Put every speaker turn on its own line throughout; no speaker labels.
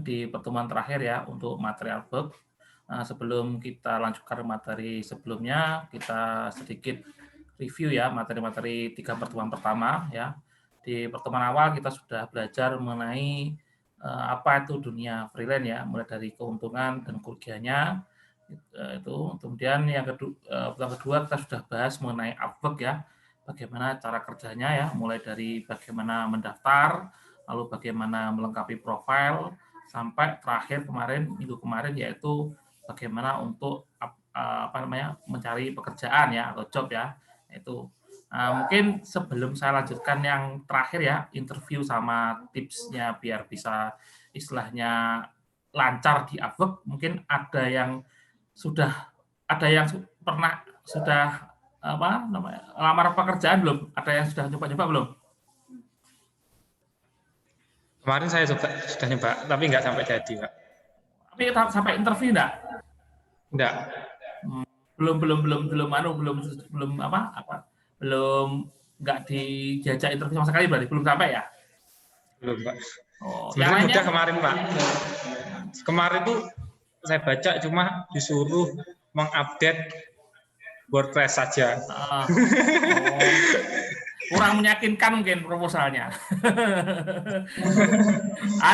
di pertemuan terakhir ya untuk materi Artwork. Sebelum kita lanjutkan materi sebelumnya, kita sedikit review ya materi-materi 3 pertemuan pertama ya. Di pertemuan awal kita sudah belajar mengenai apa itu dunia freelance ya, mulai dari keuntungan dan kerugiannya itu. Kemudian yang kedua kita sudah bahas mengenai Upwork ya, bagaimana cara kerjanya ya, mulai dari bagaimana mendaftar, lalu bagaimana melengkapi profil, sampai terakhir minggu kemarin yaitu bagaimana untuk mencari pekerjaan ya atau job ya. Itu mungkin sebelum saya lanjutkan yang terakhir ya, interview sama tipsnya biar bisa istilahnya lancar di Upwork, mungkin ada yang pernah lamar pekerjaan belum? Ada yang sudah coba-coba belum?
Kemarin saya sudah nyoba, tapi nggak sampai jadi, Pak.
Tapi sampai interview enggak?
Enggak.
Belum nggak dijajak interview sama sekali berarti belum sampai ya?
Belum, Pak.
Oh,
sebenarnya udah kemarin, Pak. Kemarin tuh saya baca cuma disuruh mengupdate WordPress saja.
Kurang meyakinkan mungkin proposalnya.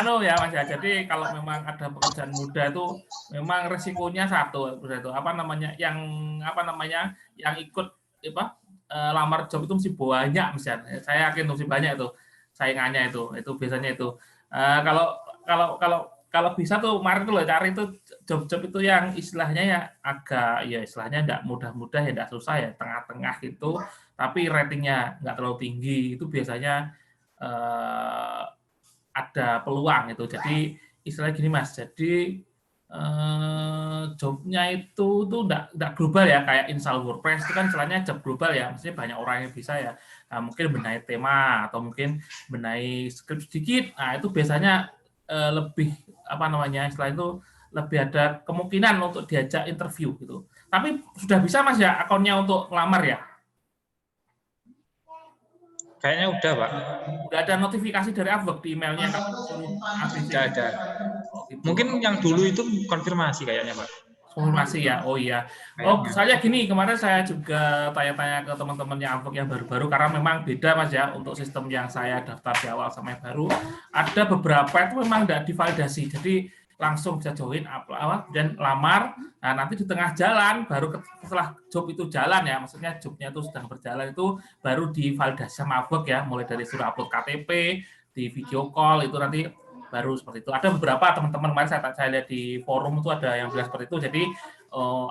Ya Mas ya. Jadi kalau memang ada pekerjaan muda itu memang resikonya satu itu yang ikut lamar job itu mesti banyak misalnya. Saya yakin mesti banyak itu saingannya itu biasanya itu. Kalau bisa tuh kemarin tuh cari tuh job-job itu yang istilahnya ya agak ya istilahnya enggak mudah-mudah ya enggak susah ya tengah-tengah gitu, tapi ratingnya nggak terlalu tinggi, itu biasanya ada peluang itu. Jadi istilahnya gini Mas, jadi jobnya itu tuh enggak global ya, kayak install WordPress itu kan istilahnya job global ya, maksudnya banyak orang yang bisa ya. Nah, mungkin benahi tema atau mungkin benahi script sedikit, nah itu biasanya lebih istilah itu lebih ada kemungkinan untuk diajak interview gitu. Tapi sudah bisa Mas ya akunnya untuk ngelamar ya?
Kayaknya udah, Pak.
Udah ada notifikasi dari Upwork di emailnya kalau suruh
Udah ada.
Oh, gitu.
Mungkin yang dulu itu konfirmasi kayaknya, Pak.
Konfirmasi ya, oh iya. Saya gini, kemarin saya juga tanya-tanya ke teman-teman yang Upwork yang baru-baru, karena memang beda Mas ya, untuk sistem yang saya daftar di awal sama yang baru, ada beberapa itu memang tidak divalidasi, jadi langsung bisa join dan lamar. Nah, nanti di tengah jalan baru setelah job itu jalan ya, maksudnya jobnya itu sedang berjalan itu baru divalidasi sama Upwork ya, mulai dari suruh upload KTP, di video call itu nanti baru seperti itu. Ada beberapa teman-teman kemarin saya lihat di forum itu ada yang bilang seperti itu. Jadi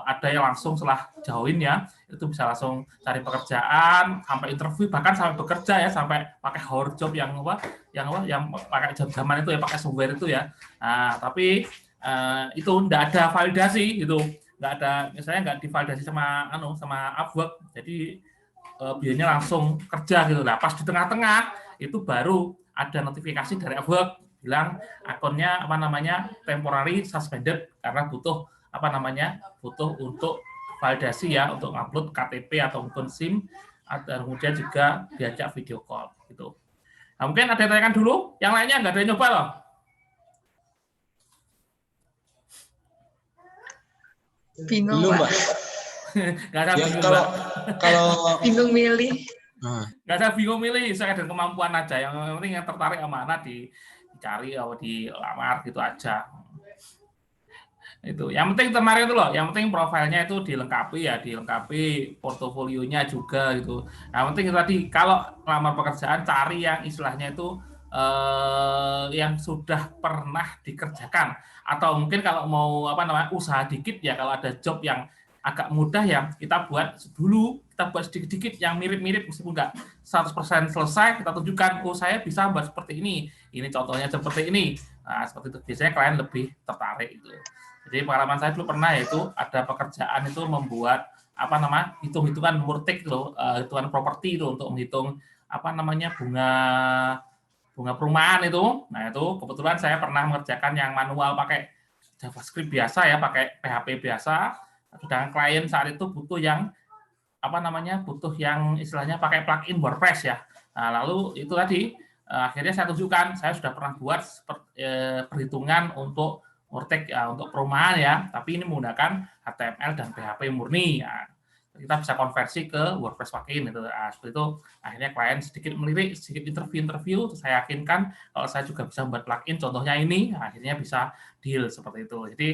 ada yang langsung setelah join ya, itu bisa langsung cari pekerjaan, sampai interview, bahkan sampai bekerja ya, sampai pakai hard job yang pakai job zaman itu ya, pakai software itu ya. Nah, tapi itu enggak ada validasi itu, enggak ada, misalnya enggak divalidasi sama Upwork. Jadi biasanya langsung kerja gitu lah. Pas di tengah-tengah itu baru ada notifikasi dari Upwork bilang akunnya temporary suspended karena butuh untuk validasi ya, untuk upload KTP atau mungkin SIM, dan kemudian juga diajak video call gitu. Nah, mungkin ada yang tanyakan dulu, yang lainnya nggak ada yang nyoba loh.
Bingung,
Pak.
Nggak ada bingung,
kalau bingung milih.
Nggak ada bingung milih, saya ada kemampuan aja. Yang penting yang tertarik sama anak dicari atau dilamar gitu aja. Itu yang penting kemarin itu loh, yang penting profilnya itu dilengkapi portofolionya juga gitu. Yang penting tadi kalau lamar pekerjaan cari yang istilahnya itu yang sudah pernah dikerjakan, atau mungkin kalau mau usaha dikit ya, kalau ada job yang agak mudah ya kita buat sedikit-sedikit yang mirip-mirip, meskipun nggak 100% selesai, kita tunjukkan saya bisa buat seperti ini contohnya seperti ini. Nah, seperti itu biasanya klien lebih tertarik itu. Jadi pengalaman saya dulu pernah yaitu ada pekerjaan itu membuat hitung-hitungan murtik loh, hitungan properti itu untuk menghitung bunga perumahan itu. Nah, itu kebetulan saya pernah mengerjakan yang manual pakai JavaScript biasa ya, pakai PHP biasa. Sedangkan klien saat itu butuh yang istilahnya pakai plugin WordPress ya. Nah, lalu itu tadi akhirnya saya tunjukkan, saya sudah pernah buat perhitungan untuk Murtek ya, untuk perumahan ya, tapi ini menggunakan HTML dan PHP murni ya. Kita bisa konversi ke WordPress plugin gitu. Nah, seperti itu akhirnya klien sedikit melirik, sedikit interview, saya yakinkan kalau saya juga bisa membuat plugin, contohnya ini, akhirnya bisa deal seperti itu. Jadi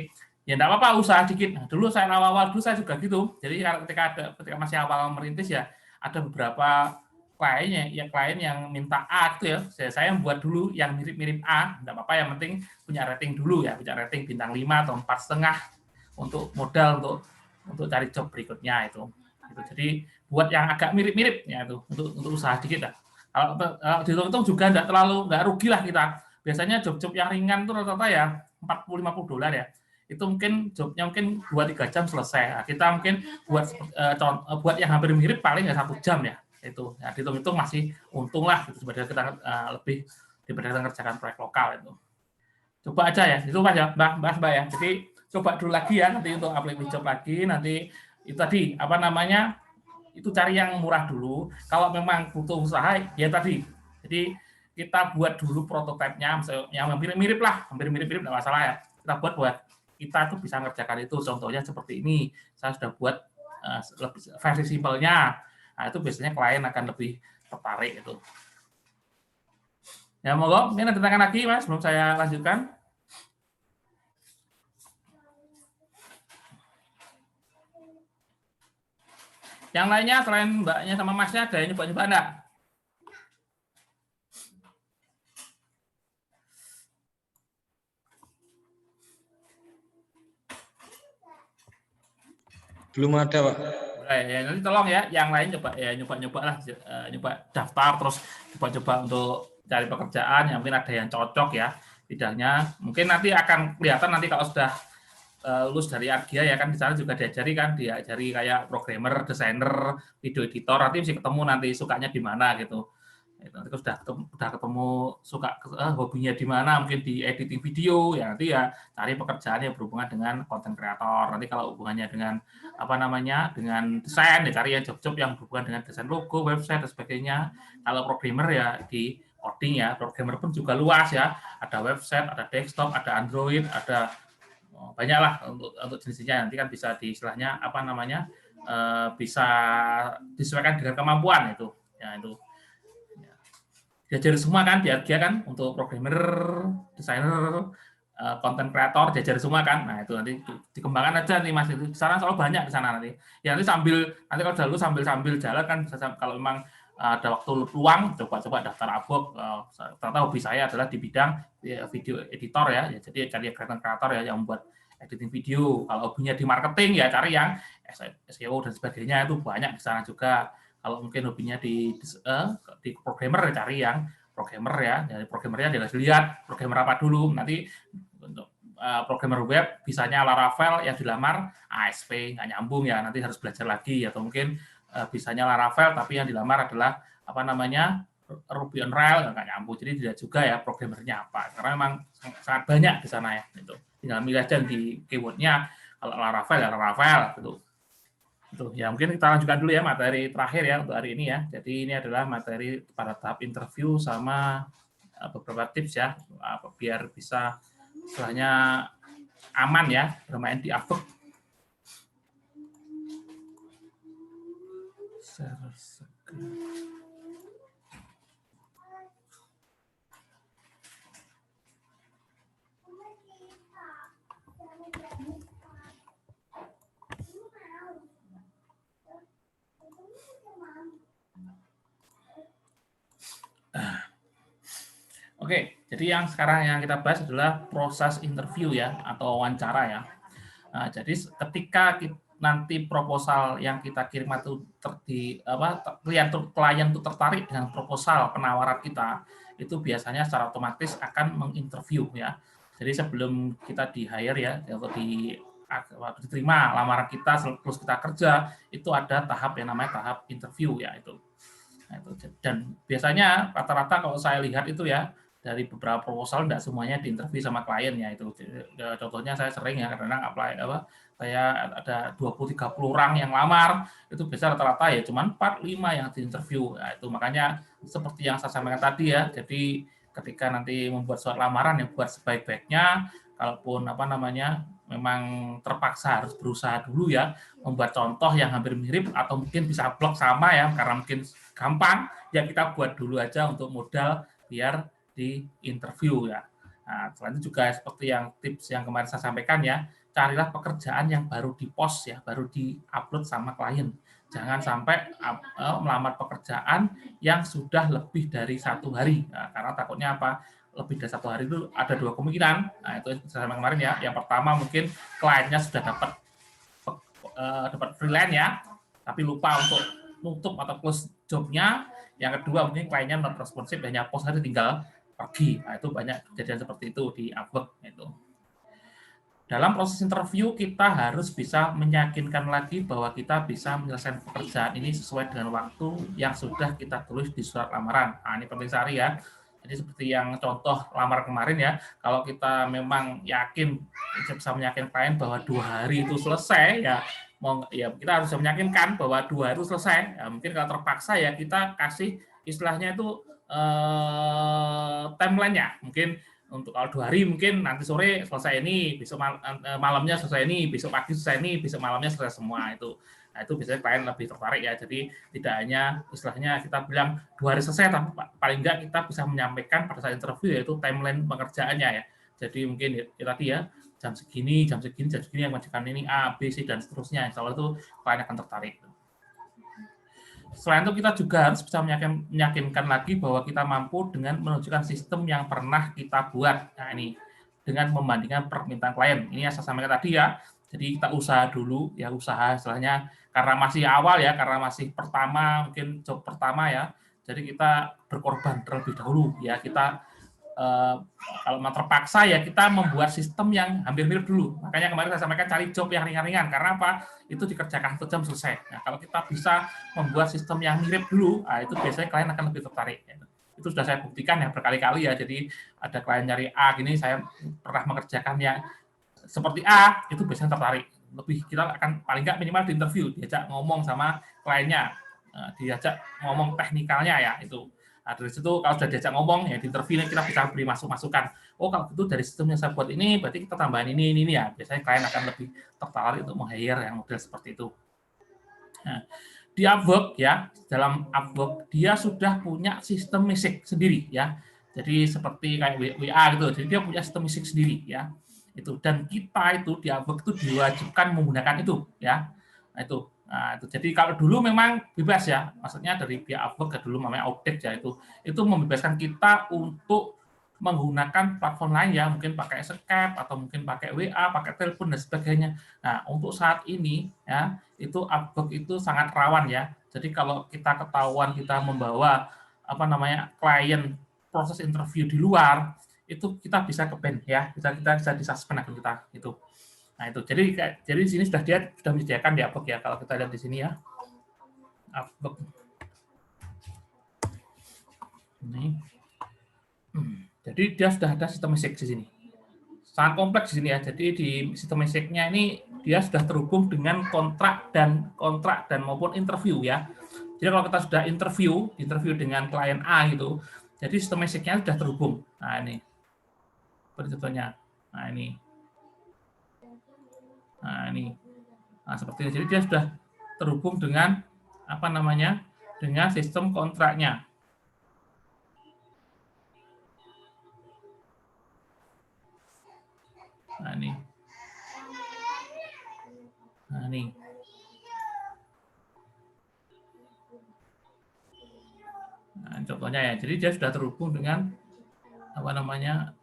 ya enggak apa-apa, usaha dikit. Nah, dulu saya awal-awal dulu saya juga gitu. Jadi ketika masih awal merintis ya, ada beberapa klien yang minta A gitu ya. Saya membuat dulu yang mirip-mirip A, enggak apa-apa, yang penting punya rating dulu ya, punya rating bintang 5 atau 4,5 untuk modal untuk cari job berikutnya itu. Jadi buat yang agak mirip-mirip ya itu untuk usaha dikit lah. Kalau dihitung-hitung juga nggak rugi lah kita. Biasanya job-job yang ringan itu rata-rata ya $40-50 ya. Itu mungkin jobnya mungkin 2-3 jam selesai. Nah, kita mungkin buat yang hampir mirip paling ya 1 jam ya. Itu ya, dihitung-hitung masih untung lah gitu, daripada kita lebih daripada kita ngerjakan proyek lokal itu. Coba aja ya, itu Mas ya, Mbak ya. Jadi coba dulu lagi ya nanti untuk apply job lagi, nanti itu tadi apa namanya, itu cari yang murah dulu. Kalau memang butuh usaha ya tadi. Jadi kita buat dulu prototipenya yang mirip-mirip lah, hampir mirip-mirip enggak masalah ya. Kita buat kita tuh bisa ngerjakan itu. Contohnya seperti ini. Saya sudah buat versi simpelnya. Nah, itu biasanya klien akan lebih tertarik itu. Ya, monggo, mungkin ada tangan lagi, Mas, sebelum saya lanjutkan. Yang lainnya selain Mbaknya sama Masnya ada yang nyoba-nyoba enggak?
Belum ada, Pak.
Ya, nanti tolong ya, yang lain nyoba-nyoba lah, nyoba daftar terus coba-coba untuk cari pekerjaan, yang mungkin ada yang cocok ya bidangnya. Mungkin nanti akan kelihatan nanti kalau sudah lulus dari Argia ya kan, di sana juga diajari kayak programmer, desainer, video editor, nanti mesti ketemu nanti sukanya di mana gitu. Nanti sudah ketemu suka hobinya di mana, mungkin di editing video ya, nanti ya cari pekerjaan yang berhubungan dengan konten kreator. Nanti kalau hubungannya dengan dengan desain ya cari job-job yang berhubungan dengan desain logo, website dan sebagainya. Kalau programmer ya di coding ya, programmer pun juga luas ya, ada website, ada desktop, ada Android, ada banyak lah untuk jenisnya. Nanti kan bisa istilahnya bisa disesuaikan dengan kemampuan itu ya, itu diajari semua kan di Argia kan, untuk programmer, desainer, konten kreator diajari semua kan. Nah, itu nanti dikembangkan aja nih Mas, itu di sana selalu banyak di sana nanti. Ya nanti kalau dulu sambil jalan kan, kalau memang ada waktu luang coba daftar Avok. Ternyata hobi saya adalah di bidang video editor ya. Jadi cari konten kreator ya yang membuat editing video. Kalau hobinya di marketing ya cari yang SEO dan sebagainya, itu banyak di sana juga. Kalau mungkin hobinya di programmer, cari yang programmer ya. Dari programmernya dilihat programmer apa dulu. Nanti untuk programmer web bisanya Laravel, yang dilamar ASP, nggak nyambung ya. Nanti harus belajar lagi. Atau mungkin bisanya Laravel tapi yang dilamar adalah Ruby on Rails, nggak nyambung. Jadi tidak juga ya programmernya apa. Karena memang sangat banyak di sana ya. Gitu. Tinggal milih aja di keywordnya. Kalau Laravel ya Laravel gitu. Itu ya, mungkin kita lanjutkan dulu ya materi terakhir ya untuk hari ini ya. Jadi ini adalah materi pada tahap interview sama beberapa tips ya biar bisa istilahnya aman ya bermain di Avok. Oke, jadi yang sekarang yang kita bahas adalah proses interview ya, atau wawancara ya. Nah, jadi ketika nanti proposal yang kita kirim itu klien itu tertarik dengan proposal penawaran kita, itu biasanya secara otomatis akan menginterview ya. Jadi sebelum kita di hire ya, atau diterima lamaran kita, terus kita kerja, itu ada tahap yang namanya tahap interview ya itu. Nah, itu. Dan biasanya rata-rata kalau saya lihat itu ya, dari beberapa proposal tidak semuanya diinterview sama klien ya itu. Contohnya saya sering ya karena apply saya ada 20-30 orang yang lamar, itu biasa rata-rata ya cuma 4-5 yang diinterview. Nah, itu makanya seperti yang saya sampaikan tadi ya. Jadi ketika nanti membuat surat lamaran ya buat sebaik-baiknya, kalaupun memang terpaksa harus berusaha dulu ya membuat contoh yang hampir mirip atau mungkin bisa blok sama ya karena mungkin gampang ya kita buat dulu aja untuk modal biar di interview ya. Nah, selain itu juga seperti yang tips yang kemarin saya sampaikan ya, carilah pekerjaan yang baru di-post ya, baru di-upload sama klien. Jangan sampai melamar pekerjaan yang sudah lebih dari 1 hari. Nah, karena takutnya apa? Lebih dari 1 hari itu ada 2 kemungkinan. Nah, itu saya kemarin ya. Yang pertama mungkin kliennya sudah dapat freelance ya, tapi lupa untuk nutup atau close jobnya. Yang kedua mungkin kliennya not responsif, hanya post hari tinggal pergi. Nah, itu banyak kejadian seperti itu di Upwork itu. Dalam proses interview kita harus bisa meyakinkan lagi bahwa kita bisa menyelesaikan pekerjaan ini sesuai dengan waktu yang sudah kita tulis di surat lamaran. Nah, ini penting sekali ya. Jadi seperti yang contoh lamar kemarin ya, kalau kita memang yakin bisa meyakinkan klien bahwa 2 hari itu selesai ya, kita harus meyakinkan bahwa 2 hari itu selesai. Ya, mungkin kalau terpaksa ya kita kasih istilahnya itu timeline-nya. Mungkin untuk kalau 2 hari mungkin nanti sore selesai ini, besok malamnya selesai ini, besok pagi selesai ini, besok malamnya selesai semua itu. Nah, itu biasanya klien lebih tertarik ya. Jadi tidak hanya istilahnya kita bilang 2 hari selesai, tapi paling enggak kita bisa menyampaikan pada saat interview yaitu timeline pekerjaannya ya. Jadi mungkin ya tadi ya jam segini yang mengerjakan ini A, B, C dan seterusnya. Insya Allah itu klien akan tertarik. Selain itu kita juga harus bisa meyakinkan lagi bahwa kita mampu dengan menunjukkan sistem yang pernah kita buat. Nah ini dengan membandingkan permintaan klien. Ini yang saya sampaikan tadi ya. Jadi kita usaha dulu ya, usaha istilahnya karena masih awal ya, karena masih pertama mungkin job pertama ya. Jadi kita berkorban terlebih dahulu ya, kita kalau mau terpaksa ya kita membuat sistem yang hampir mirip dulu. Makanya kemarin saya sampaikan cari job yang ringan-ringan. Karena apa? Itu dikerjakan 1 jam selesai. Nah, kalau kita bisa membuat sistem yang mirip dulu, nah itu biasanya klien akan lebih tertarik. Itu sudah saya buktikan ya berkali-kali ya. Jadi ada klien nyari A gini, saya pernah mengerjakan yang seperti A, itu biasanya tertarik. Lebih kita akan paling nggak minimal di interview, diajak ngomong sama kliennya, diajak ngomong teknikalnya ya itu. Nah, dari situ kalau sudah diajak ngomong ya di interview kita bisa beri masukan. Oh kalau itu dari sistem yang saya buat ini berarti kita tambahin ini ya. Biasanya klien akan lebih tertarik untuk meng-hire yang model seperti itu. Nah, di Upwork ya, dalam Upwork dia sudah punya sistem message sendiri ya. Jadi seperti kayak WA gitu. Jadi dia punya sistem message sendiri ya. Itu dan kita itu di Upwork itu diwajibkan menggunakan itu ya. Nah, itu jadi kalau dulu memang bebas ya, maksudnya dari pihak Upwork dulu namanya Outdesk ya itu membebaskan kita untuk menggunakan platform lain ya, mungkin pakai Skype atau mungkin pakai WA, pakai telepon dan sebagainya. Nah, untuk saat ini ya, itu Upwork itu sangat rawan ya. Jadi kalau kita ketahuan kita membawa klien proses interview di luar, itu kita bisa ke-ban ya, kita bisa disuspend akun kita itu. Nah itu, jadi di sini sudah menyediakan di Upwork ya, kalau kita lihat di sini ya. Upwork. Ini. Jadi dia sudah ada sistem message di sini. Sangat kompleks di sini ya. Jadi di sistem message-nya ini dia sudah terhubung dengan kontrak dan maupun interview ya. Jadi kalau kita sudah interview dengan klien A gitu, jadi sistem message-nya sudah terhubung. Nah ini. Contohnya. Nah ini. Nah, seperti ini. Jadi dia sudah terhubung dengan dengan sistem kontraknya. Nah, ini. Nah, contohnya ya. Jadi dia sudah terhubung dengan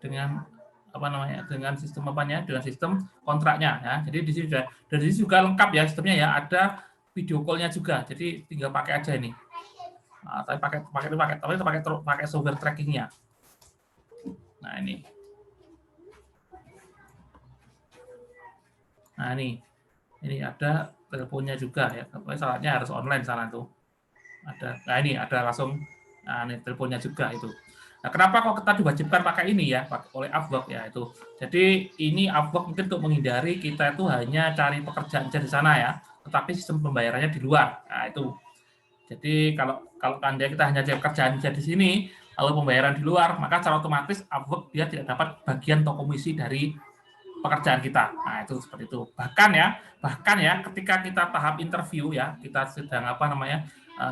dengan sistem dengan sistem kontraknya ya. Jadi di sini dari sini juga lengkap ya sistemnya ya, ada video call-nya juga. Jadi tinggal pakai aja ini. Nah, tapi pakai software tracking-nya. Nah, ini. Nah, ini ada teleponnya juga ya. Tapi syaratnya harus online salah tuh. Nah, ini ada langsung ini teleponnya juga itu. Nah, kenapa kok kita diwajibkan pakai ini ya, oleh Upwork ya itu. Jadi ini Upwork mungkin untuk menghindari kita itu hanya cari pekerjaan di sana ya, tetapi sistem pembayarannya di luar. Nah, itu. Jadi kalau Anda kita hanya cari pekerjaan di sini, lalu pembayaran di luar, maka secara otomatis Upwork dia tidak dapat bagian atau komisi dari pekerjaan kita. Nah, itu seperti itu. Bahkan ya ketika kita tahap interview ya, kita sedang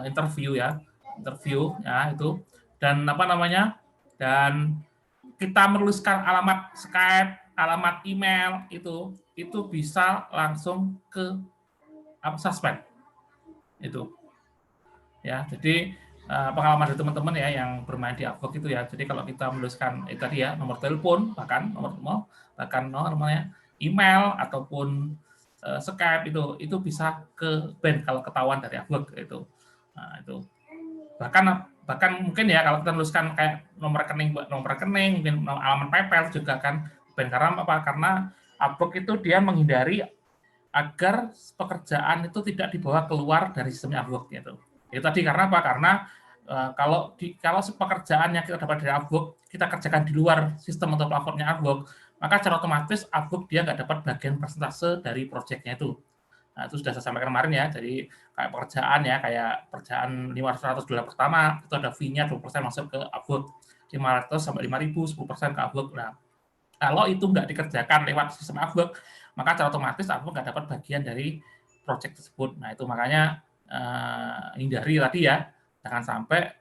interview ya itu, dan dan kita menuliskan alamat Skype, alamat email itu bisa langsung ke suspend itu ya. Jadi pengalaman dari teman-teman ya yang bermain di Upwork itu ya. Jadi kalau kita menuliskan tadi ya nomor telepon, bahkan email ataupun Skype itu bisa ke ban kalau ketahuan dari Upwork itu. Nah, itu bahkan mungkin ya kalau kita menuliskan kayak nomor rekening mungkin alamat PayPal juga kan ban. Karena apa? Karena Upwork itu dia menghindari agar pekerjaan itu tidak dibawa keluar dari sistemnya Upwork gitu. Itu tadi karena apa? Karena kalau pekerjaan yang kita dapat dari Upwork kita kerjakan di luar sistem atau platformnya Upwork, maka secara otomatis Upwork dia nggak dapat bagian persentase dari proyeknya itu. Nah, itu sudah saya sampaikan kemarin ya. Jadi kayak pekerjaan $500 pertama itu ada fee-nya 20% masuk ke Upwork, 500 sampai 5.000 10% ke Upwork. Nah, kalau itu nggak dikerjakan lewat sistem Upwork, maka secara otomatis Upwork nggak dapat bagian dari proyek tersebut. Nah, itu makanya hindari tadi ya, jangan sampai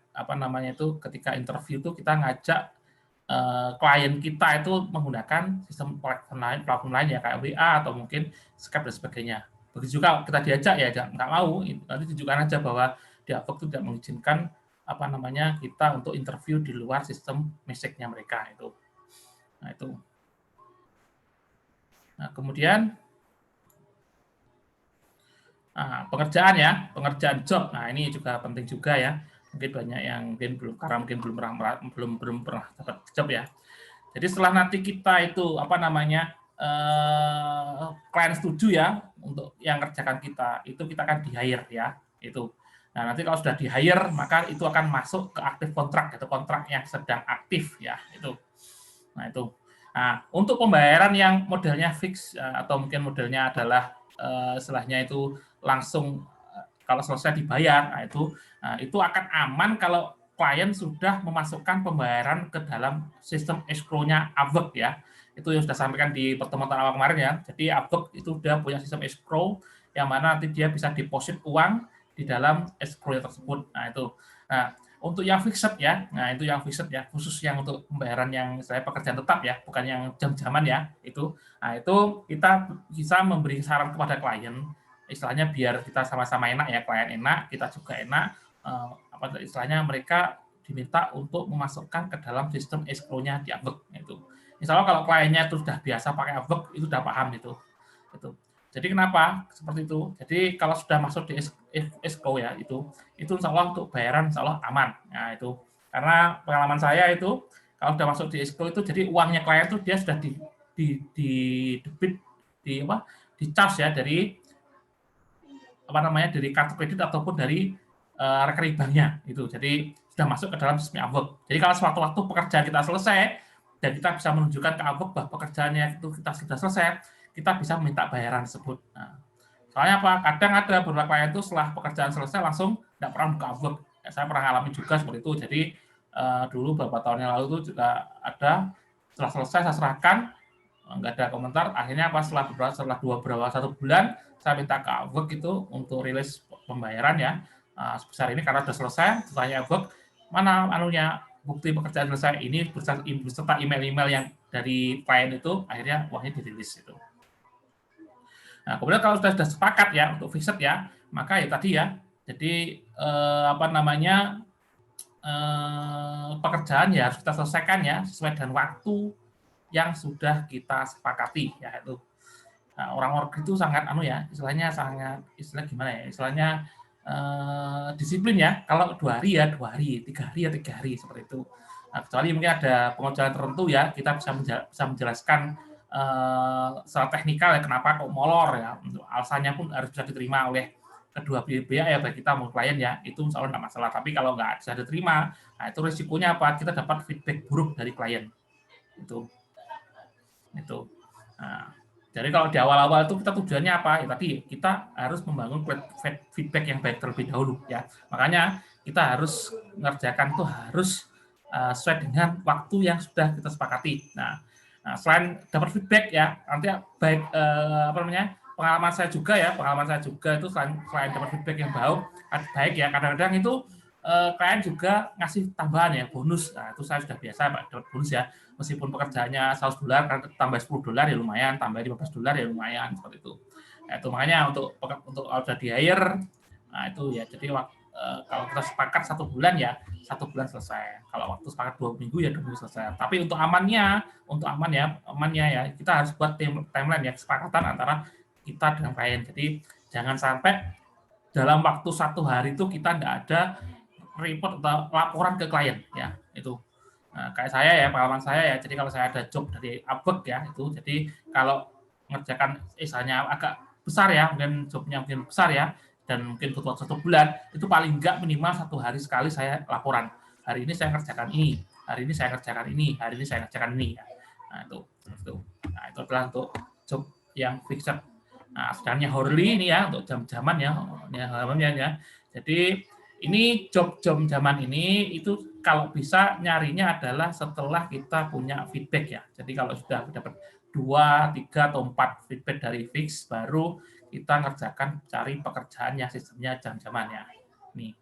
ketika interview itu kita ngajak klien kita itu menggunakan sistem platform lain ya kayak WA atau mungkin Skype dan sebagainya. Begitu juga kita diajak ya nggak mau, nanti tunjukkan aja bahwa di Upwork itu tidak mengizinkan kita untuk interview di luar sistem message-nya mereka itu. Nah, itu. Nah, kemudian pengerjaan job. Nah, ini juga penting juga ya. Mungkin banyak yang belum pernah dapat job ya. Jadi setelah nanti kita itu klien setuju ya untuk yang kerjakan kita, itu kita akan di-hire ya, itu. Nah, nanti kalau sudah di-hire, maka itu akan masuk ke aktif kontrak atau kontrak yang sedang aktif ya, itu. Nah, itu. Nah, untuk pembayaran yang modelnya fix atau mungkin modelnya adalah istilahnya itu langsung kalau selesai dibayar, itu akan aman kalau klien sudah memasukkan pembayaran ke dalam sistem escrow-nya Upwork ya. Itu yang sudah sampaikan di pertemuan awal kemarin ya. Jadi Upwork itu sudah punya sistem escrow yang mana nanti dia bisa deposit uang di dalam escrow tersebut. Nah, itu. Nah, untuk yang fixed ya. Nah, itu yang fixed ya, khusus yang untuk pembayaran yang saya pekerjaan tetap ya, bukan yang jam-jaman ya, itu. Nah, itu kita bisa memberi saran kepada klien istilahnya biar kita sama-sama enak ya, klien enak, kita juga enak. Istilahnya mereka diminta untuk memasukkan ke dalam sistem escrow-nya di Upwork itu. Misalnya kalau kliennya itu sudah biasa pakai Upwork, itu sudah paham itu. Jadi kenapa seperti itu? Jadi kalau sudah masuk di escrow ya itu insya Allah untuk bayaran insya Allah aman. Nah, itu karena pengalaman saya itu kalau sudah masuk di escrow itu jadi uangnya klien itu dia sudah di debit di charge ya dari dari kartu kredit ataupun dari rekening banknya itu. Jadi sudah masuk ke dalam sistem Upwork. Jadi kalau suatu waktu pekerjaan kita selesai dan kita bisa menunjukkan ke Upwork bahwa pekerjaannya itu kita sudah selesai, kita bisa minta bayaran tersebut. Nah, soalnya apa? Kadang ada beberapa klien itu setelah pekerjaan selesai langsung tidak pernah buka Upwork. Ya, saya pernah alami juga seperti itu. Jadi dulu beberapa tahun yang lalu itu juga ada setelah selesai saya serahkan, nggak ada komentar. Akhirnya setelah 1 bulan saya minta ke Upwork itu untuk rilis pembayaran ya sebesar ini karena sudah selesai. Tanya Upwork mana bukti pekerjaan selesai ini beserta email-email yang dari klien itu, akhirnya uangnya dirilis itu. Nah, kemudian kalau sudah sepakat ya untuk fixed ya, maka ya tadi ya, jadi pekerjaan ya harus kita selesaikan ya sesuai dengan waktu yang sudah kita sepakati ya itu. Nah, orang itu sangat istilahnya disiplin ya. Kalau 2 hari ya 2 hari, 3 hari ya 3 hari seperti itu. Nah, kecuali mungkin ada pengecualian tertentu ya, kita bisa menjelaskan secara teknikal ya kenapa kok molor ya. Untuk alasannya pun harus bisa diterima oleh kedua pihak ya, baik kita mau klien ya, itu insya Allah nggak masalah. Tapi kalau nggak bisa diterima, nah itu risikonya apa? Kita dapat feedback buruk dari klien. Itu. Nah, jadi kalau di awal-awal itu kita tujuannya apa? Ya tadi kita harus membangun feedback yang baik terlebih dahulu ya. Makanya kita harus mengerjakan itu harus sesuai dengan waktu yang sudah kita sepakati. Nah, selain dapat feedback ya, nanti baik pengalaman saya juga itu selain dapat feedback yang baik ya, kadang-kadang itu klien juga ngasih tambahan ya, bonus. Nah, itu saya sudah biasa Pak, dapat bonus ya. Meskipun pekerjaannya $100, tambah $10 ya lumayan, tambah $15 ya lumayan, seperti itu. Nah, itu makanya untuk sudah di hire, nah itu ya, jadi kalau kita sepakat 1 bulan ya 1 bulan selesai. Kalau waktu sepakat 2 minggu ya 2 minggu selesai. Tapi untuk amannya ya kita harus buat timeline ya, kesepakatan antara kita dengan klien. Jadi jangan sampai dalam waktu 1 hari itu kita tidak ada report atau laporan ke klien ya, itu. Nah, kayak saya ya, pengalaman saya ya, jadi kalau saya ada job dari Upwork ya, itu jadi kalau mengerjakan misalnya agak besar ya, mungkin jobnya mungkin besar ya, dan mungkin butuh 1 bulan, itu paling enggak minimal 1 hari sekali saya laporan. Hari ini saya kerjakan ini, hari ini saya kerjakan ini, hari ini saya kerjakan ini. Nah, itu. Nah, itu adalah untuk job yang fixed. Nah, sedangkan hourly ini ya, untuk jam-jaman ya. Jadi, ini job zaman ini itu kalau bisa nyarinya adalah setelah kita punya feedback ya. Jadi kalau sudah dapat 2, 3, atau 4 feedback dari fix, baru kita ngerjakan cari pekerjaan yang sistemnya jam-jaman ya. Nih.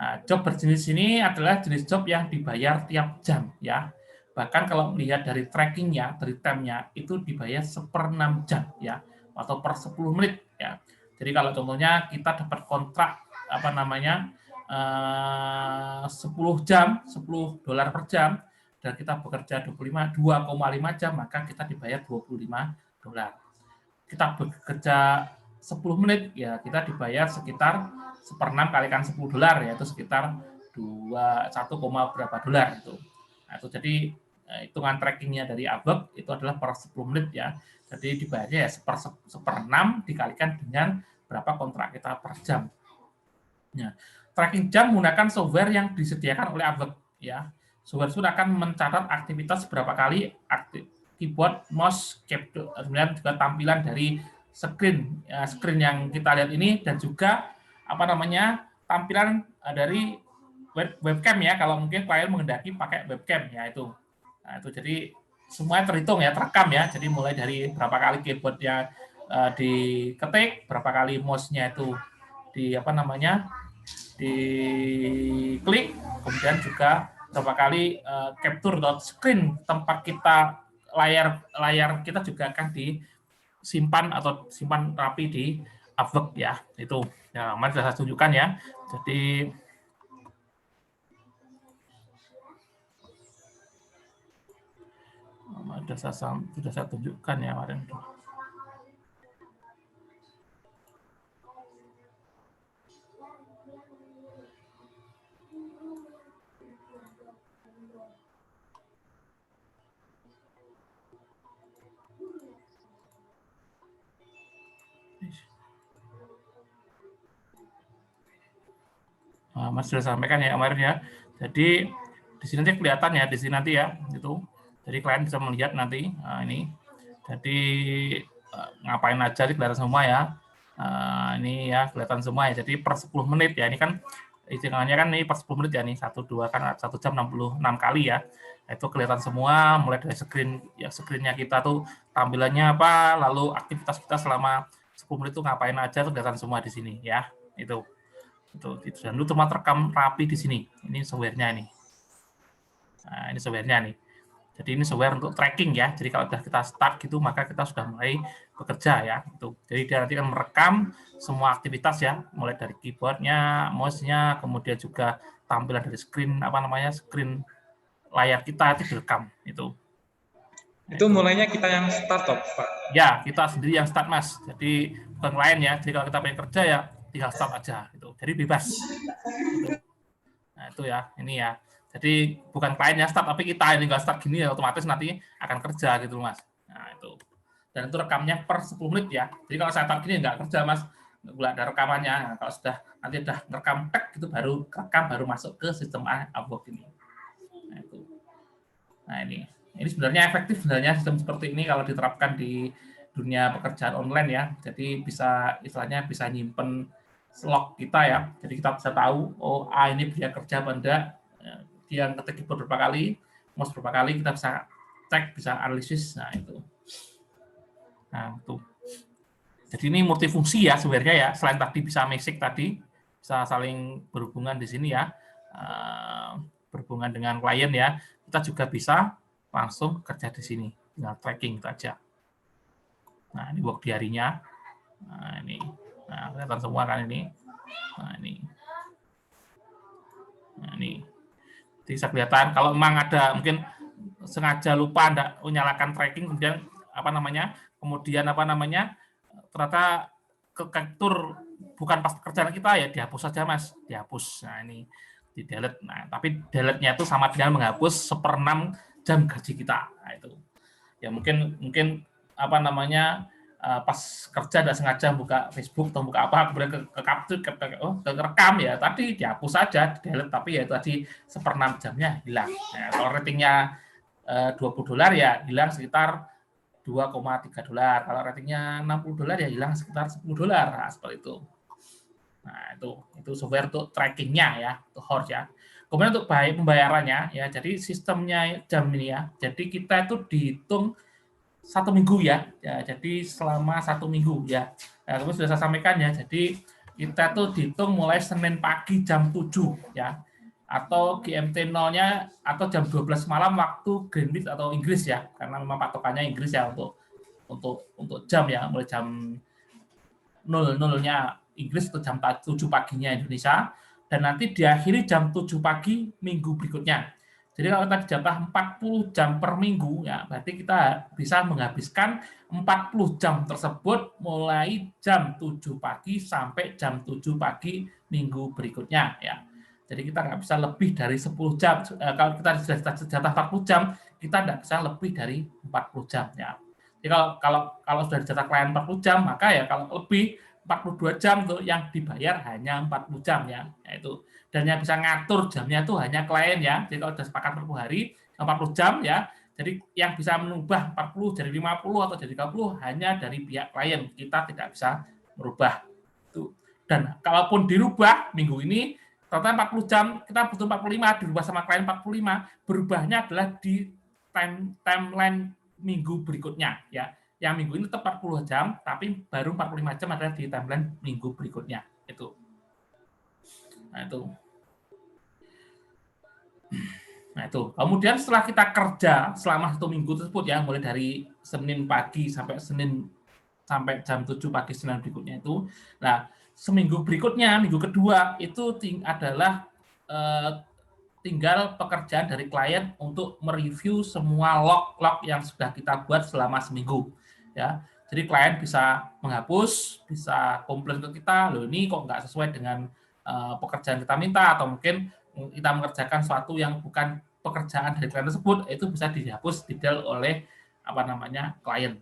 Nah, job berjenis ini adalah jenis job yang dibayar tiap jam ya. Bahkan kalau melihat dari trackingnya, dari time-nya, itu dibayar 1/6 jam ya, atau per 10 menit ya. Jadi kalau contohnya kita dapat kontrak 10 jam, $10 per jam, dan kita bekerja 2,5 jam, maka kita dibayar $25. Kita bekerja 10 menit, ya kita dibayar sekitar 1/6 kalikan $10, yaitu sekitar 1, berapa dolar itu. Nah, itu jadi hitungan trackingnya dari Upwork itu adalah per 10 menit ya. Jadi dibayarnya ya 1/6 dikalikan dengan berapa kontrak kita per jam. Ya, tracking jam menggunakan software yang disediakan oleh Upwork ya. Software itu akan mencatat aktivitas berapa kali keyboard, mouse, capture, kemudian juga tampilan dari screen yang kita lihat ini, dan juga tampilan dari webcam ya, kalau mungkin klien menghendaki pakai webcam ya itu. Nah, itu jadi semuanya terhitung ya, terekam ya. Jadi mulai dari berapa kali keyboardnya diketik, berapa kali mouse-nya itu diklik, kemudian juga berapa kali capture screen tempat kita layar kita juga akan disimpan atau simpan rapi di Upwork ya. Itu ya, mari saya tunjukkan ya. Jadi sudah saya tunjukkan ya kemarin. Mas sudah sampaikan ya kemarin ya. Jadi di sini nanti kelihatan ya, di sini nanti ya itu. Jadi klien bisa melihat nanti ini. Jadi ngapain aja kelihatan semua ya. Ini ya kelihatan semua ya. Jadi per 10 menit ya. Ini kan hitungannya kan ini per 10 menit ya nih. 1 2 kan 1 jam 66 kali ya. Itu kelihatan semua mulai dari screen-nya kita tuh tampilannya apa, lalu aktivitas kita selama 10 menit itu ngapain aja tuh kelihatan semua di sini ya. Itu dan itu cuma terekam rapi di sini. Ini software-nya nih. Nah, ini software-nya nih. Jadi ini software untuk tracking ya. Jadi kalau sudah kita start gitu, maka kita sudah mulai bekerja ya. Itu. Jadi dia nanti akan merekam semua aktivitas ya, mulai dari keyboard-nya, mouse-nya, kemudian juga tampilan dari screen screen layar kita itu direkam itu.
Itu mulainya kita yang start, Pak?
Ya, kita sendiri yang start, Mas. Jadi bukan lain ya. Jadi kalau kita pengen kerja ya tinggal start aja gitu. Jadi bebas. Gitu. Nah, itu ya, ini ya. Jadi bukan klien yang start, tapi kita tinggal start gini ya, otomatis nanti akan kerja gitu, Mas. Nah, itu. Dan itu rekamnya per 10 menit ya. Jadi kalau saya start gini nggak kerja, Mas. Nggak ada rekamannya. Nah, kalau sudah nanti udah ngerekam tek itu baru rekam baru masuk ke sistem Upwork ini. Nah ini sebenarnya efektif sebenarnya sistem seperti ini kalau diterapkan di dunia pekerjaan online ya. Jadi bisa istilahnya bisa nyimpen log kita ya. Jadi kita bisa tahu oh ini dia kerja apa enggak. Dia ngetik keyboard berapa kali, mouse berapa kali, kita bisa cek, bisa analisis. Nah itu. Jadi ini multifungsi ya sebenarnya ya. Selain tadi bisa basic tadi, bisa saling berhubungan di sini ya. Berhubungan dengan klien ya. Kita juga bisa langsung kerja di sini. Tinggal tracking itu aja. Nah ini work diary-nya. Nah ini. Nah kelihatan semua kan ini. Nah ini. Nah ini. Jadi bisa kelihatan kalau memang ada mungkin sengaja lupa Anda menyalakan tracking kemudian ternyata ke capture bukan pas pekerjaan kita ya dihapus saja Mas, dihapus. Nah ini di delete. Nah tapi delete-nya itu sama dengan menghapus 1/6 jam gaji kita. Nah itu ya mungkin pas kerja tidak sengaja buka Facebook atau buka apa kemudian kerekam ya tadi dihapus saja delete tapi ya itu tadi 1/6 jamnya hilang. Nah, kalau ratingnya $20 ya hilang sekitar $2,3. Kalau ratingnya $60 ya hilang sekitar $10. Nah, seperti itu. Nah itu software untuk trackingnya ya, untuk horse ya. Kemudian untuk pembayarannya ya, jadi sistemnya jam ini ya. Jadi kita itu dihitung 1 minggu ya, jadi selama 1 minggu ya. Nah, kemudian sudah saya sampaikan ya, jadi kita tuh dihitung mulai Senin pagi jam 7 ya, atau GMT 0-nya atau jam 12 malam waktu Greenwich atau Inggris ya, karena memang patokannya Inggris ya untuk jam ya, mulai jam 00-nya Inggris atau jam 7 paginya Indonesia, dan nanti diakhiri jam 7 pagi minggu berikutnya. Jadi kalau kita dijatah 40 jam per minggu, ya berarti kita bisa menghabiskan 40 jam tersebut mulai jam 7 pagi sampai jam 7 pagi minggu berikutnya. Ya. Jadi kita nggak bisa lebih dari 10 jam. Kalau kita dijatah 40 jam, kita nggak bisa lebih dari 40 jam. Ya. Jadi kalau sudah dijatah klien 40 jam, maka ya kalau lebih 42 jam tuh yang dibayar hanya 40 jam ya, yaitu dan yang bisa ngatur jamnya itu hanya klien ya. Jadi kalau sudah sepakat 40 hari 40 jam ya. Jadi yang bisa mengubah 40 jadi 50 atau jadi 30 hanya dari pihak klien. Kita tidak bisa merubah. Itu. Dan kalaupun dirubah minggu ini total 40 jam, kita butuh 45 dirubah sama klien 45, berubahnya adalah di timeline minggu berikutnya ya. Yang minggu ini tetap 40 jam, tapi baru 45 jam adalah di timeline minggu berikutnya. Itu. Nah itu. Kemudian setelah kita kerja selama 1 minggu tersebut ya, mulai dari Senin pagi sampai jam 7 pagi Senin berikutnya itu. Nah, seminggu berikutnya, minggu kedua itu adalah tinggal pekerjaan dari klien untuk mereview semua log-log yang sudah kita buat selama seminggu. Ya, jadi klien bisa menghapus, bisa komplain ke kita, loh ini kok nggak sesuai dengan pekerjaan kita minta, atau mungkin kita mengerjakan sesuatu yang bukan pekerjaan dari klien tersebut, itu bisa dihapus detail oleh klien.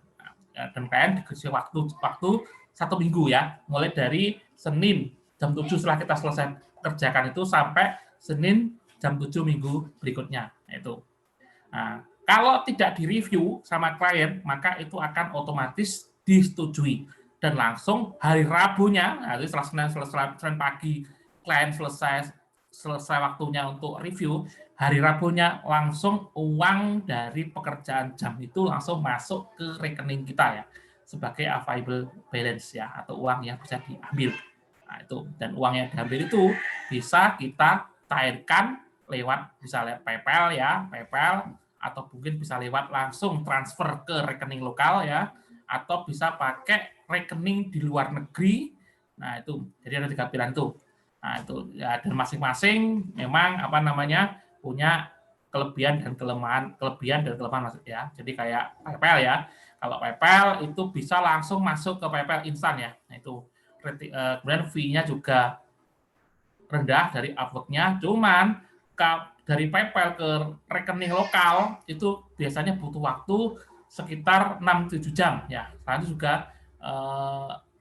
Dan klien dikasih waktu 1 minggu ya, mulai dari Senin jam 7 setelah kita selesai kerjakan itu sampai Senin jam 7 minggu berikutnya. Itu. Nah, kalau tidak direview sama klien, maka itu akan otomatis disetujui. Dan langsung hari Rabunya, setelah Senin pagi, klien selesai waktunya untuk review, hari Rabunya langsung uang dari pekerjaan jam itu langsung masuk ke rekening kita ya, sebagai available balance ya, atau uang yang bisa diambil. Nah, itu. Dan uang yang diambil itu bisa kita cairkan bisa lewat PayPal ya, PayPal, atau mungkin bisa lewat langsung transfer ke rekening lokal ya, atau bisa pakai rekening di luar negeri. Nah itu, jadi ada 3 pilihan itu. Nah itu ya, dan masing-masing memang punya kelebihan dan kelemahan ya. Jadi kayak PayPal ya, kalau PayPal itu bisa langsung masuk ke PayPal instan ya. Nah itu kemudian fee-nya juga rendah dari Upwork-nya, cuman dari PayPal ke rekening lokal itu biasanya butuh waktu sekitar 6-7 jam ya. Karena juga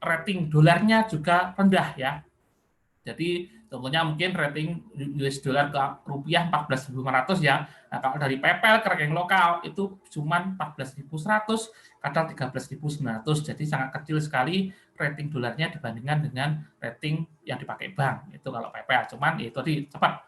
rating dolarnya juga rendah ya. Jadi contohnya mungkin rating US dollar ke rupiah 14.500 ya. Nah, kalau dari PayPal ke rekening lokal itu cuma 14.100, kadang 13.900. Jadi sangat kecil sekali rating dolarnya dibandingkan dengan rating yang dipakai bank. Itu kalau PayPal, cuman itu tadi cepat.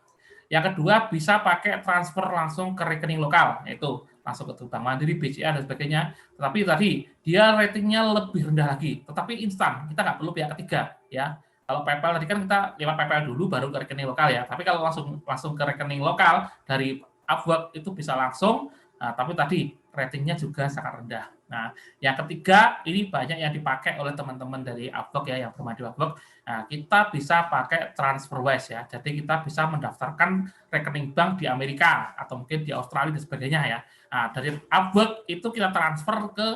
Yang kedua bisa pakai transfer langsung ke rekening lokal, yaitu masuk ke Bank Mandiri, BCA dan sebagainya. Tetapi tadi dia ratingnya lebih rendah lagi, tetapi instan. Kita nggak perlu pihak ketiga ya. Kalau PayPal tadi kan kita lewat PayPal dulu baru ke rekening lokal ya. Tapi kalau langsung ke rekening lokal dari Upwork itu bisa langsung. Nah, tapi tadi ratingnya juga sangat rendah. Nah, yang ketiga ini banyak yang dipakai oleh teman-teman dari Upwork ya yang bermain di Upwork. Nah, kita bisa pakai TransferWise ya. Jadi kita bisa mendaftarkan rekening bank di Amerika atau mungkin di Australia dan sebagainya ya. Nah, dari Upwork itu kita transfer ke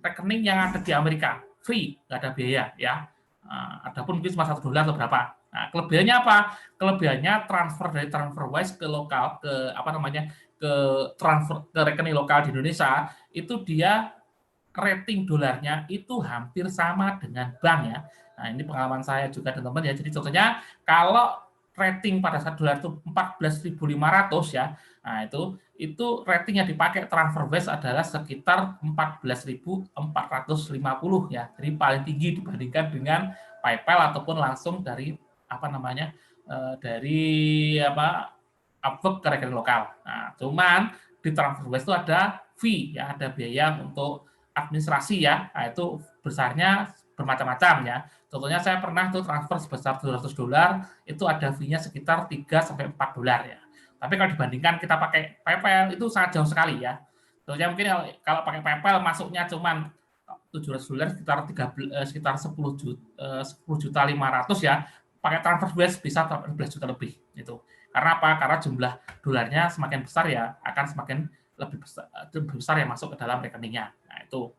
rekening yang ada di Amerika, free, nggak ada biaya ya. Adapun mungkin cuma $1 atau berapa. Nah, kelebihannya apa? Kelebihannya transfer dari TransferWise ke lokal, ke apa namanya, ke transfer ke rekening lokal di Indonesia, itu dia rating dolarnya itu hampir sama dengan bank ya. Nah, ini pengalaman saya juga teman-teman ya. Jadi contohnya kalau rating pada saat dolar itu 14.500 ya. Nah, itu rating yang dipakai TransferWise adalah sekitar 14.450 ya. Jadi paling tinggi dibandingkan dengan PayPal ataupun langsung dari apa namanya? Dari apa? Upwork ke rekening lokal. Nah, cuman di TransferWise itu ada fee ya, ada biaya untuk administrasi ya. Nah, itu besarnya bermacam-macam ya. Contohnya saya pernah tuh transfer sebesar $200, itu ada fee-nya sekitar 3 sampai $4 ya. Tapi kalau dibandingkan kita pakai PayPal itu sangat jauh sekali ya. Contohnya mungkin kalau pakai PayPal masuknya cuman $700 sekitar 10.500 ya. Pakai TransferWise bisa 15 juta lebih itu. Karena apa? Karena jumlah dolarnya semakin besar ya akan semakin lebih besar yang masuk ke dalam rekeningnya. Nah, itu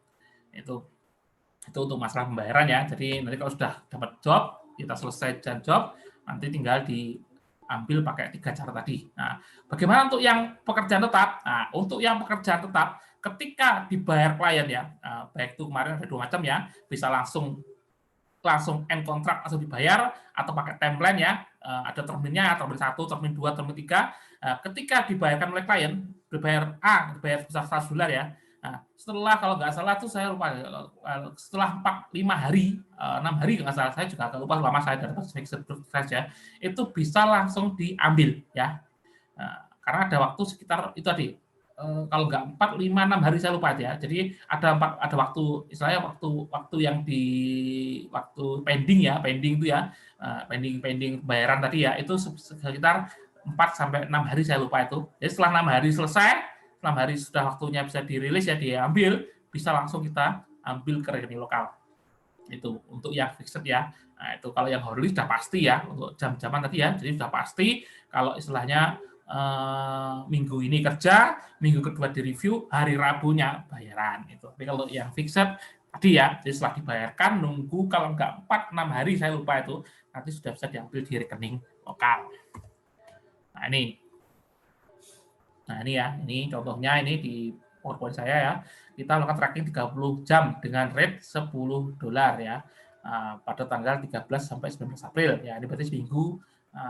untuk masalah pembayaran ya. Jadi nanti kalau sudah dapat job, kita selesaikan job, nanti tinggal diambil pakai 3 cara tadi. Nah, bagaimana untuk yang pekerjaan tetap? Nah, untuk yang pekerjaan tetap, ketika dibayar klien ya, baik itu kemarin ada 2 macam ya, bisa langsung end kontrak langsung dibayar atau pakai timeline ya, ada terminnya, termin 1, termin 2, termin 3. Ketika dibayarkan oleh klien, dibayar sebesar $100 ya. Nah, setelah kalau nggak salah tuh saya lupa setelah 5 hari, 6 hari nggak salah, saya juga agak lupa lama saya dapat fixed price ya, itu bisa langsung diambil ya. Karena ada waktu sekitar itu tadi, kalau nggak 4, 5, 6 hari saya lupa ya. Jadi ada waktu istilahnya waktu yang waktu pending itu ya, pending bayaran tadi ya, itu sekitar 4 sampai 6 hari saya lupa itu. Jadi setelah 6 hari selesai, 6 hari sudah waktunya bisa dirilis ya, diambil, bisa langsung kita ambil ke rekening lokal. Itu untuk yang fixed ya. Nah, itu kalau yang hourly sudah pasti ya, untuk jam-jaman tadi ya, jadi sudah pasti kalau istilahnya minggu ini kerja, minggu kedua direview, hari Rabunya bayaran itu. Tapi kalau yang fixed tadi ya, jadi setelah dibayarkan nunggu kalau nggak 4, 6 hari saya lupa itu, nanti sudah bisa diambil di rekening lokal. Nah, ini ya, ini contohnya ini di PowerPoint saya ya. Kita lakukan tracking 30 jam dengan rate $10 ya. Pada tanggal 13 sampai 19 April ya. Ini berarti seminggu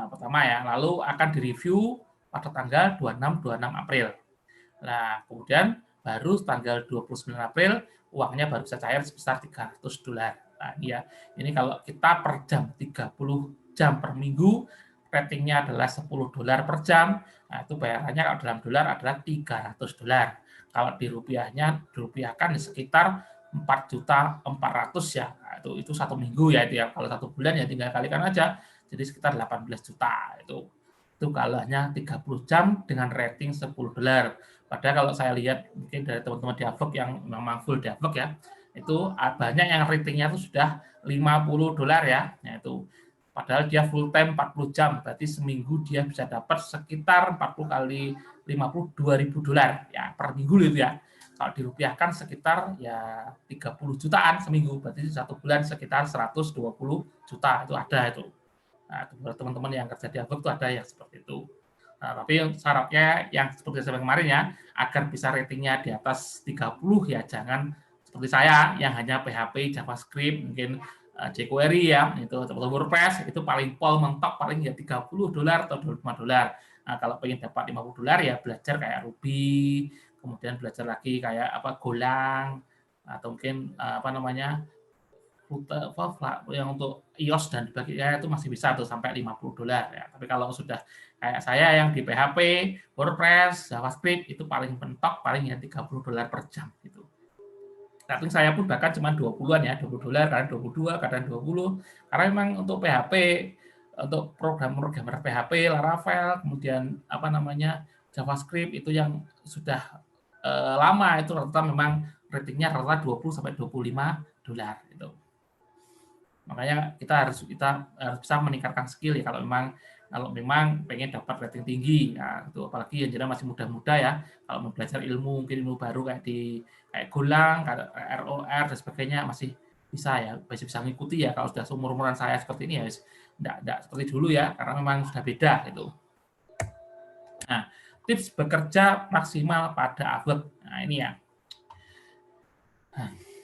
pertama ya. Lalu akan direview pada tanggal 26 April. Nah, kemudian baru tanggal 29 April uangnya baru bisa cair sebesar $300. Nah, ini ya. Ini kalau kita per jam 30 jam per minggu, ratingnya adalah $10 per jam. Nah, itu bayarannya kalau dalam dolar adalah $300. Kalau dirupiahkan sekitar 4.400.000 ya. Nah, itu 1 minggu ya, itu ya. Kalau 1 bulan ya tinggal kalikan aja. Jadi sekitar 18 juta itu kalau hanya 30 jam dengan rating $10. Padahal kalau saya lihat mungkin dari teman-teman di Upwork yang memang full di Upwork ya, itu banyak yang ratingnya itu sudah $50 ya. Nah, itu padahal dia full time 40 jam, berarti seminggu dia bisa dapat sekitar 40 kali 50 $2.000 ya per minggu itu ya. Kalau dirupiahkan sekitar ya 30 jutaan seminggu, berarti 1 bulan sekitar 120 juta itu ada itu. Nah, teman-teman yang kerja di Upwork itu ada yang seperti itu. Nah, tapi syaratnya yang seperti saya kemarin ya, agar bisa ratingnya di atas 30 ya jangan seperti saya yang hanya PHP, JavaScript, mungkin jQuery ya, itu atau WordPress, itu paling pol mentok paling ya $30 atau $25. Nah, kalau pengen dapat $50 ya belajar kayak Ruby, kemudian belajar lagi kayak Golang, atau mungkin apa namanya yang untuk iOS dan sebagainya itu masih bisa tuh sampai $50 ya. Tapi kalau sudah kayak saya yang di PHP, WordPress, JavaScript itu paling mentok paling ya $30 per jam gitu. Tapi saya pun bahkan cuma 20-an ya, $20, kadang 22, kadang 20. Karena memang untuk PHP, untuk program-programmer PHP, Laravel, kemudian apa namanya JavaScript itu yang sudah lama itu rata memang ratingnya rata 20 sampai $25 gitu. Makanya kita harus bisa meningkatkan skill ya kalau memang pengen dapat rating tinggi. Nah, itu apalagi yang jelas masih muda-muda ya. Kalau mau belajar ilmu mungkin ilmu baru kayak Golang, kayak ROR dan sebagainya masih bisa ya, masih bisa mengikuti ya. Kalau sudah seumur-umuran saya seperti ini ya enggak seperti dulu ya, karena memang sudah beda gitu. Nah, tips bekerja maksimal pada Upwork. Nah, ini ya.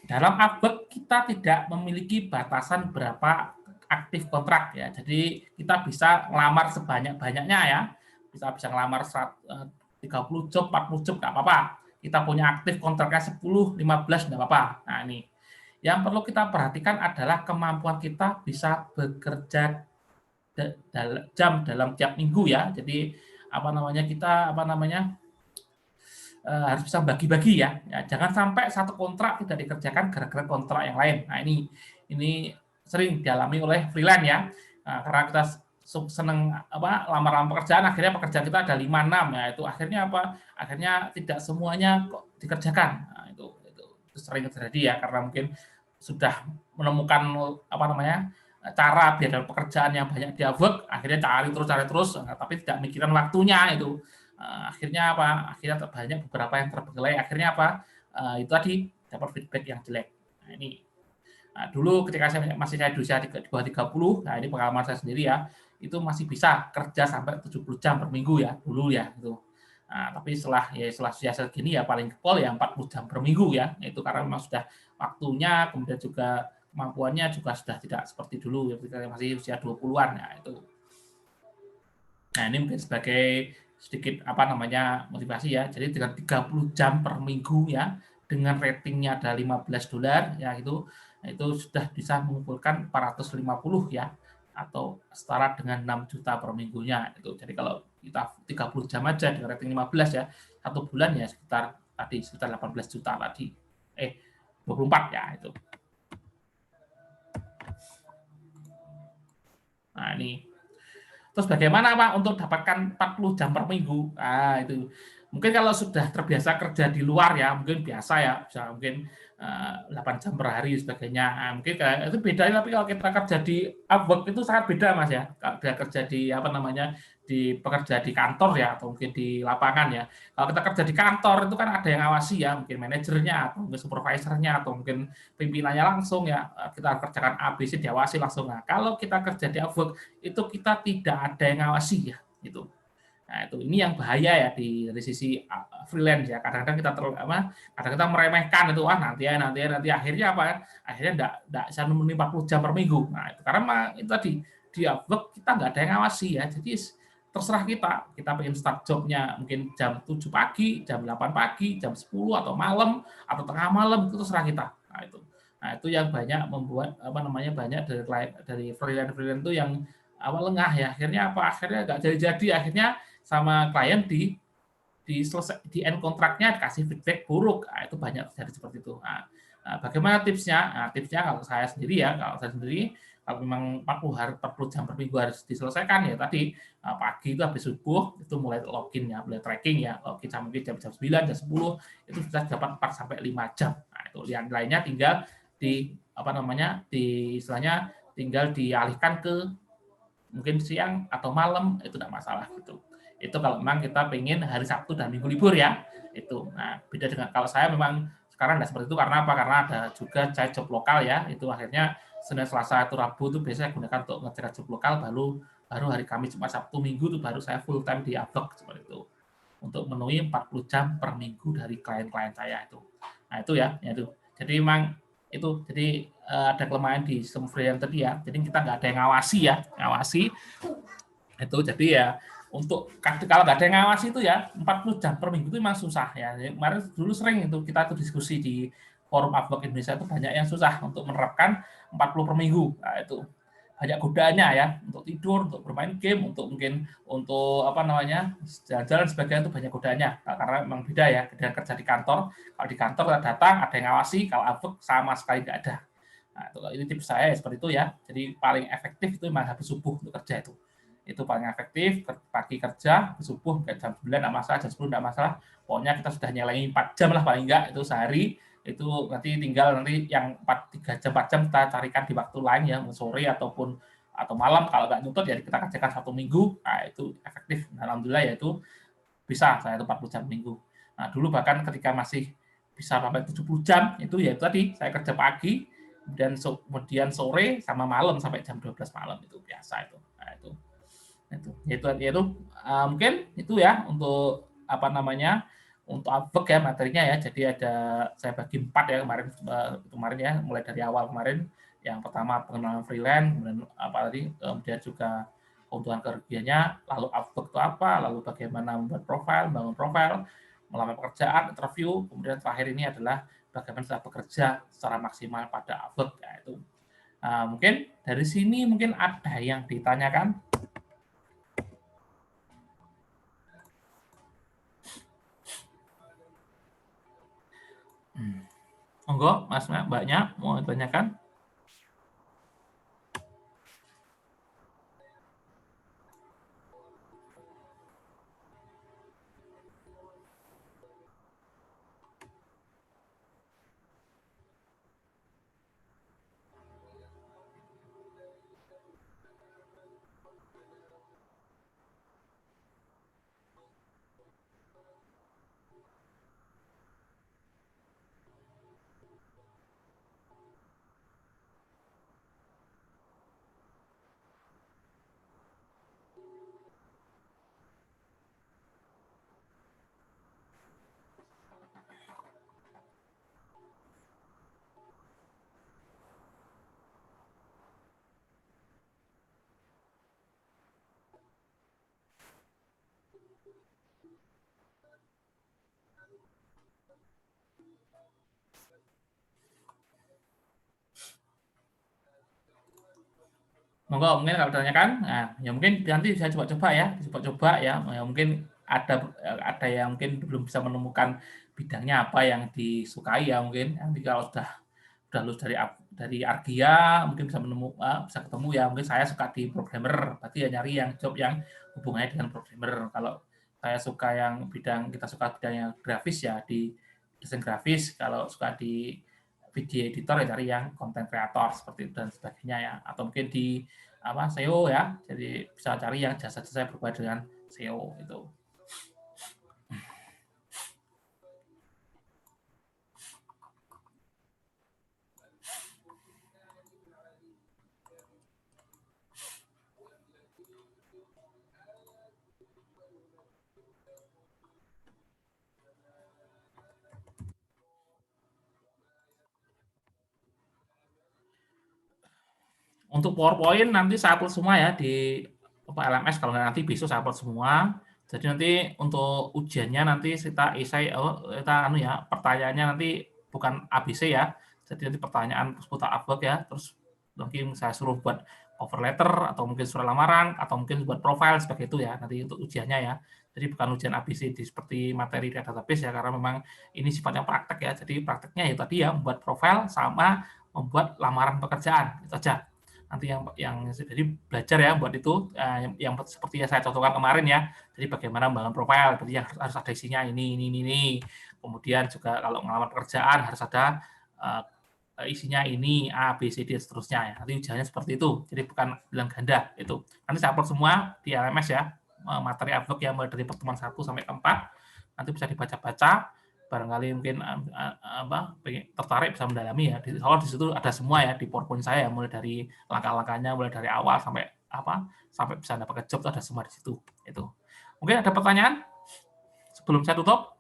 Dalam Upwork kita tidak memiliki batasan berapa aktif kontrak ya. Jadi kita bisa ngelamar sebanyak-banyaknya ya. Bisa ngelamar 30 job, 40 job nggak apa-apa. Kita punya aktif kontraknya 10, 15 nggak apa-apa. Nah ini. Yang perlu kita perhatikan adalah kemampuan kita bisa bekerja jam dalam tiap minggu ya. Jadi harus bisa bagi-bagi ya. Jangan sampai satu kontrak tidak dikerjakan gara-gara kontrak yang lain. Nah ini sering dialami oleh freelance ya. Nah, karena kita senang lamar-lamar pekerjaan, akhirnya pekerjaan kita ada 5-6 ya. Itu akhirnya tidak semuanya kok dikerjakan. Nah, itu sering terjadi ya, karena mungkin sudah menemukan cara biar dapat pekerjaan yang banyak di Upwork, akhirnya cari terus, tapi tidak mikirkan waktunya itu. Akhirnya banyak beberapa yang terbengkalai, akhirnya itu tadi dapat feedback yang jelek. Nah ini dulu ketika saya masih di usia di bawah 30, nah ini pengalaman saya sendiri ya, itu masih bisa kerja sampai 70 jam per minggu ya dulu ya gitu. Nah, tapi setelah usia segini ya paling pol ya 40 jam per minggu ya, itu karena memang sudah waktunya, kemudian juga kemampuannya juga sudah tidak seperti dulu ya, ketika masih usia 20-an ya itu. Nah ini mungkin sebagai sedikit motivasi ya. Jadi dengan 30 jam per minggu ya, dengan ratingnya ada $15 ya itu sudah bisa mengumpulkan 450 ya, atau setara dengan 6 juta per minggunya itu. Jadi kalau kita 30 jam aja dengan rating 15 ya, satu bulan ya sekitar 18 juta tadi. 24 ya itu. Nah ini. Terus bagaimana Pak untuk dapatkan 40 jam per minggu? Nah, itu. Mungkin kalau sudah terbiasa kerja di luar ya, mungkin biasa ya, bisa mungkin 8 jam per hari sebagainya. Nah, mungkin itu beda, tapi kalau kita kerja di Upwork itu sangat beda Mas ya. Kalau dia kerja di pekerja di kantor ya, atau mungkin di lapangan ya. Kalau kita kerja di kantor itu kan ada yang ngawasi ya, mungkin manajernya atau mungkin supervisornya atau mungkin pimpinannya langsung ya, kita kerjakan ABC diawasi langsung. Nah, kalau kita kerja di Upwork itu kita tidak ada yang ngawasi ya gitu. Nah, ini yang bahaya ya dari sisi freelance ya. Kadang-kadang kita meremehkan itu, nanti akhirnya akhirnya enggak bisa memenuhi 40 jam per minggu. Nah, itu karena itu tadi di Upwork kita enggak ada yang ngawasi ya. Jadi terserah kita pengen start jobnya mungkin jam 7 pagi, jam 8 pagi, jam 10 atau malam atau tengah malam, itu terserah kita. Nah, itu yang banyak membuat banyak dari freelance itu yang lengah ya. Akhirnya nggak jadi, akhirnya sama klien di end kontraknya dikasih feedback buruk. Nah, itu banyak terjadi seperti itu. Nah, bagaimana tipsnya? Nah, tipsnya kalau saya sendiri kalau memang 40 jam per minggu harus diselesaikan ya tadi pagi itu habis subuh itu mulai login ya, mulai tracking ya, login sampai jam 9, jam 10 itu sudah dapat 4 sampai 5 jam. Nah, itu yang lainnya tinggal istilahnya tinggal dialihkan ke mungkin siang atau malam, itu tidak masalah gitu. Itu kalau memang kita pengen hari Sabtu dan Minggu libur ya. Itu. Nah, beda dengan kalau saya memang sekarang tidak seperti itu karena apa? Karena ada juga saya job lokal ya. Itu akhirnya Senin, Selasa, atau Rabu itu biasanya gunakan untuk ngejar job lokal, baru hari Kamis, Jumat, Sabtu, Minggu itu baru saya full time di Upwork seperti itu. Untuk memenuhi 40 jam per minggu dari klien-klien saya itu. Nah, itu ya itu. Jadi memang itu, jadi ada kelemahan di sistem freelance tadi ya. Jadi kita nggak ada yang ngawasi itu. Jadi ya untuk kalau nggak ada yang ngawasi itu ya 40 jam per minggu itu memang susah ya. Jadi, kemarin dulu sering itu kita tuh diskusi di forum Upwork Indonesia itu banyak yang susah untuk menerapkan 40 per minggu. Nah, itu banyak godaannya ya, untuk tidur, untuk bermain game, untuk mungkin untuk apa namanya jalan-jalan sebagainya, itu banyak godaannya. Nah, karena memang beda ya dengan kerja di kantor. Kalau di kantor kita datang ada yang ngawasi, kalau Upwork sama sekali nggak ada. Nah, ini tips saya seperti itu ya. Jadi paling efektif itu memang habis subuh untuk kerja itu paling efektif. Pagi kerja, subuh jam 9 nggak masalah, jam 10 nggak masalah. Pokoknya kita sudah nyalain 4 jam lah paling nggak itu sehari. Itu nanti tinggal nanti yang 3 jam 4 jam kita carikan di waktu lain ya, sore atau malam. Kalau nggak nuntut ya kita kerjakan 1 minggu. Nah, itu efektif. Nah, alhamdulillah ya itu bisa saya itu 40 jam minggu. Nah, dulu bahkan ketika masih bisa sampai 70 jam itu ya itu tadi saya kerja pagi kemudian sore sama malam sampai jam 12 malam itu biasa itu. Nah, itu mungkin itu ya untuk apa namanya untuk Upwork ya materinya ya. Jadi ada saya bagi 4 ya kemarin ya, mulai dari awal kemarin. Yang pertama pengenalan freelance, kemudian apa tadi, kemudian juga keuntungan kerugiannya, lalu Upwork itu apa, lalu bagaimana membuat profil, bangun profil, melamar pekerjaan, interview, kemudian terakhir ini adalah bagaimana kita bekerja secara maksimal pada Upwork ya itu. Mungkin dari sini mungkin ada yang ditanyakan. Monggo, Mas Mbaknya mau ditanyakan? Monggo, mungkin kalau ditanyakan, nah, ya mungkin nanti saya coba-coba ya, ya mungkin ada yang mungkin belum bisa menemukan bidangnya apa yang disukai ya mungkin nanti kalau sudah lulus dari Argia mungkin bisa ketemu ya, mungkin saya suka di programmer, berarti ya nyari yang job yang hubungannya dengan programmer. Kalau saya suka kita suka bidang yang grafis ya di desain grafis, kalau suka di video editor ya cari yang content creator seperti itu dan sebagainya ya, atau mungkin di SEO ya, jadi bisa cari yang jasa-jasa berhubungan dengan SEO itu. Untuk PowerPoint nanti saya upload semua ya di LMS, kalau nanti besok saya upload semua. Jadi nanti untuk ujiannya nanti kita pertanyaannya nanti bukan ABC ya. Jadi nanti pertanyaan seputar Upwork ya. Terus mungkin saya suruh buat cover letter atau mungkin surat lamaran atau mungkin buat profile seperti itu ya. Nanti untuk ujiannya ya. Jadi bukan ujian ABC seperti materi database ya, karena memang ini sifatnya praktek ya. Jadi prakteknya ya tadi ya membuat profile sama membuat lamaran pekerjaan itu aja. Nanti yang jadi belajar ya buat itu yang seperti yang saya contohkan kemarin ya. Jadi bagaimana membangun profil, berarti yang harus ada isinya ini. Kemudian juga kalau ngelamar pekerjaan harus ada isinya ini A, B, C, D seterusnya ya. Nanti ujiannya seperti itu. Jadi bukan bilang ganda itu. Nanti saya upload semua di LMS ya. Materi Upwork yang mulai dari pertemuan 1 sampai 4. Nanti bisa dibaca-baca. Barangkali mungkin tertarik bisa mendalami ya. Soalnya di situ ada semua ya di PowerPoint saya, mulai dari langkah-langkahnya, mulai dari awal sampai bisa dapat job itu ada semua di situ. Itu. Mungkin ada pertanyaan sebelum saya tutup?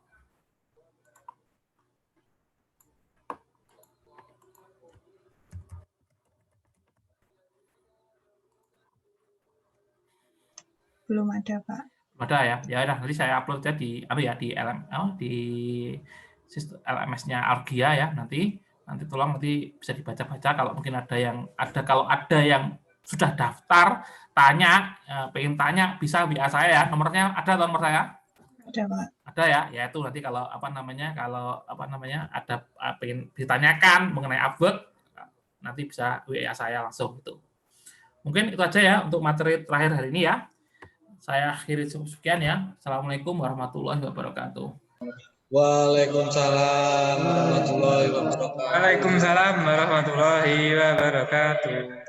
Belum ada, Pak.
Ada ya. Ya udah nanti saya upload aja di di di sistem LMS-nya Argia ya nanti tolong nanti bisa dibaca-baca kalau mungkin kalau ada yang sudah daftar pengen tanya bisa WA saya ya. Nomornya ada atau nomor saya?
Ada, Pak.
Ada ya. Ya itu nanti kalau ada pengen ditanyakan mengenai Upwork nanti bisa WA saya langsung itu. Mungkin itu aja ya untuk materi terakhir hari ini ya. Saya akhiri sekian ya. Assalamualaikum warahmatullahi wabarakatuh.
Waalaikumsalam warahmatullahi wabarakatuh.
Waalaikumsalam warahmatullahi wabarakatuh.